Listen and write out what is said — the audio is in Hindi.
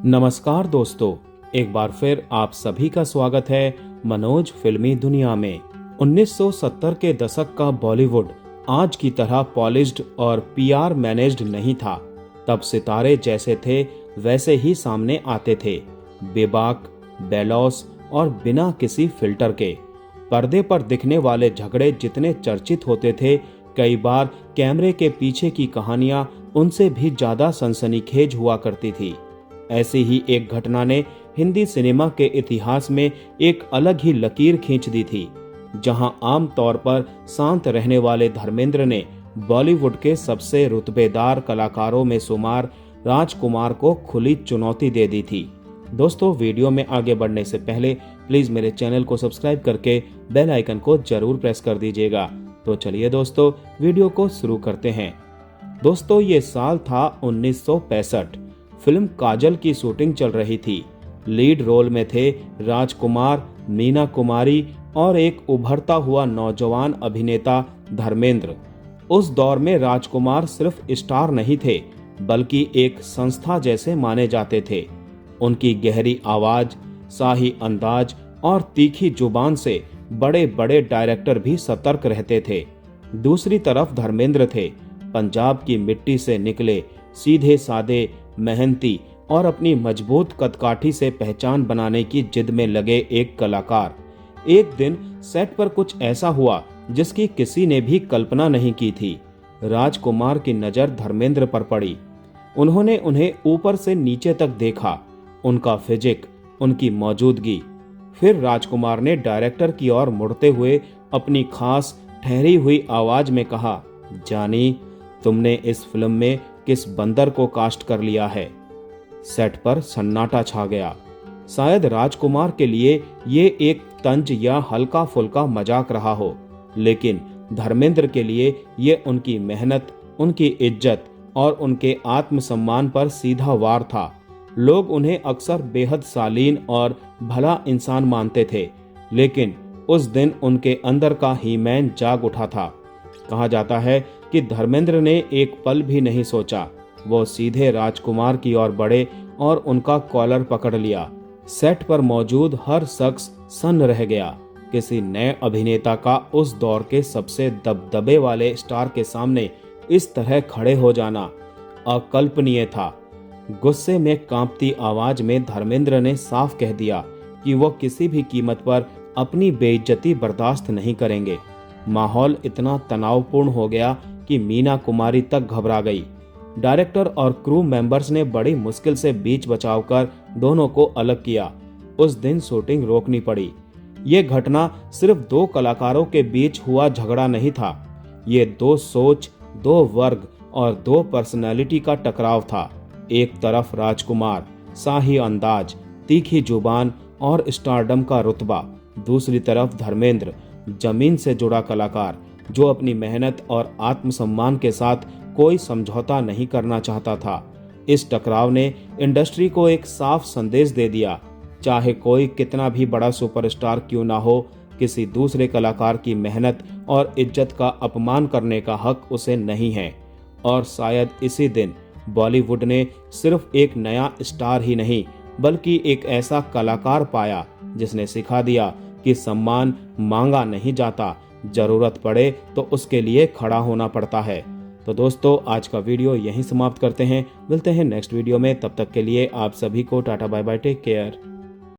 नमस्कार दोस्तों, एक बार फिर आप सभी का स्वागत है मनोज फिल्मी दुनिया में। 1970 के दशक का बॉलीवुड आज की तरह पॉलिश्ड और पीआर मैनेज्ड नहीं था। तब सितारे जैसे थे वैसे ही सामने आते थे, बेबाक, बेलौस और बिना किसी फिल्टर के। पर्दे पर दिखने वाले झगड़े जितने चर्चित होते थे, कई बार कैमरे के पीछे की कहानियां उनसे भी ज्यादा सनसनीखेज हुआ करती थी। ऐसी ही एक घटना ने हिंदी सिनेमा के इतिहास में एक अलग ही लकीर खींच दी थी, जहां आम तौर पर शांत रहने वाले धर्मेंद्र ने बॉलीवुड के सबसे रुतबेदार कलाकारों में शुमार राजकुमार को खुली चुनौती दे दी थी। दोस्तों, वीडियो में आगे बढ़ने से पहले प्लीज मेरे चैनल को सब्सक्राइब करके बेल आइकन को जरूर प्रेस कर दीजिएगा। तो चलिए दोस्तों, वीडियो को शुरू करते हैं। दोस्तों, ये साल था 1965। फिल्म काजल की शूटिंग चल रही थी। लीड रोल में थे राजकुमार, मीना कुमारी और एक उभरता हुआ नौजवान अभिनेता धर्मेंद्र। उस दौर में राजकुमार सिर्फ स्टार नहीं थे, बल्कि एक संस्था जैसे माने जाते थे। उनकी गहरी आवाज, शाही अंदाज और तीखी जुबान से बड़े बड़े डायरेक्टर भी सतर्क रहते थे। दूसरी तरफ धर्मेंद्र थे, पंजाब की मिट्टी से निकले, सीधे साधे, मेहनती और अपनी मजबूत कदकाठी से पहचान बनाने की जिद में लगे एक कलाकार। एक दिन सेट पर कुछ ऐसा हुआ जिसकी किसी ने भी कल्पना नहीं की थी। राजकुमार की नजर धर्मेंद्र पर पड़ी। उन्होंने उन्हें ऊपर से नीचे तक देखा, उनका फिजिक, उनकी मौजूदगी। फिर राजकुमार ने डायरेक्टर की ओर मुड़ते हुए अपनी खास ठहरी हुई आवाज में कहा, जानी, तुमने इस फिल्म में किस बंदर को कास्ट कर लिया है। सेट पर सन्नाटा छा गया। शायद राजकुमार के लिए ये एक तंज या हल्का फुल्का मजाक रहा हो, लेकिन धर्मेंद्र के लिए ये उनकी मेहनत, उनकी इज्जत और उनके आत्मसम्मान पर सीधा वार था। लोग उन्हें अक्सर बेहद शालीन और भला इंसान मानते थे, लेकिन उस दिन उनके अंदर का हीमैन जाग उठा था। कहा जाता है कि धर्मेंद्र ने एक पल भी नहीं सोचा। वो सीधे राजकुमार की ओर बढ़े और उनका कॉलर पकड़ लिया। सेट पर मौजूद हर शख्स सन्न रह गया। किसी नए अभिनेता का उस दौर के सबसे दबदबे वाले स्टार के सामने इस तरह खड़े हो जाना अकल्पनीय था। गुस्से में कांपती आवाज में धर्मेंद्र ने साफ कह दिया कि वो किसी भी कीमत पर अपनी बेइज्जती बर्दाश्त नहीं करेंगे। माहौल इतना तनावपूर्ण हो गया कि मीना कुमारी तक घबरा गई। डायरेक्टर और क्रू मेंबर्स ने बड़ी मुश्किल से बीच बचाव कर दोनों को अलग किया। उस दिन शूटिंग रोकनी पड़ी। ये घटना सिर्फ दो कलाकारों के बीच हुआ झगड़ा नहीं था, ये दो सोच, दो वर्ग और दो पर्सनैलिटी का टकराव था। एक तरफ राजकुमार, शाही अंदाज, तीखी जुबान और स्टारडम का रुतबा। दूसरी तरफ धर्मेंद्र, जमीन से जुड़ा कलाकार, जो अपनी मेहनत और आत्मसम्मान के साथ कोई समझौता नहीं करना चाहता था। इस टकराव ने इंडस्ट्री को एक साफ संदेश दे दिया, चाहे कोई कितना भी बड़ा सुपरस्टार क्यों ना हो, किसी दूसरे कलाकार की मेहनत और इज्जत का अपमान करने का हक उसे नहीं है। और शायद इसी दिन बॉलीवुड ने सिर्फ एक नया स्टार ही नहीं, बल्कि एक ऐसा कलाकार पाया जिसने सिखा दिया कि सम्मान मांगा नहीं जाता, जरूरत पड़े तो उसके लिए खड़ा होना पड़ता है। तो दोस्तों, आज का वीडियो यहीं समाप्त करते हैं। मिलते हैं नेक्स्ट वीडियो में। तब तक के लिए आप सभी को tata bye bye, take care.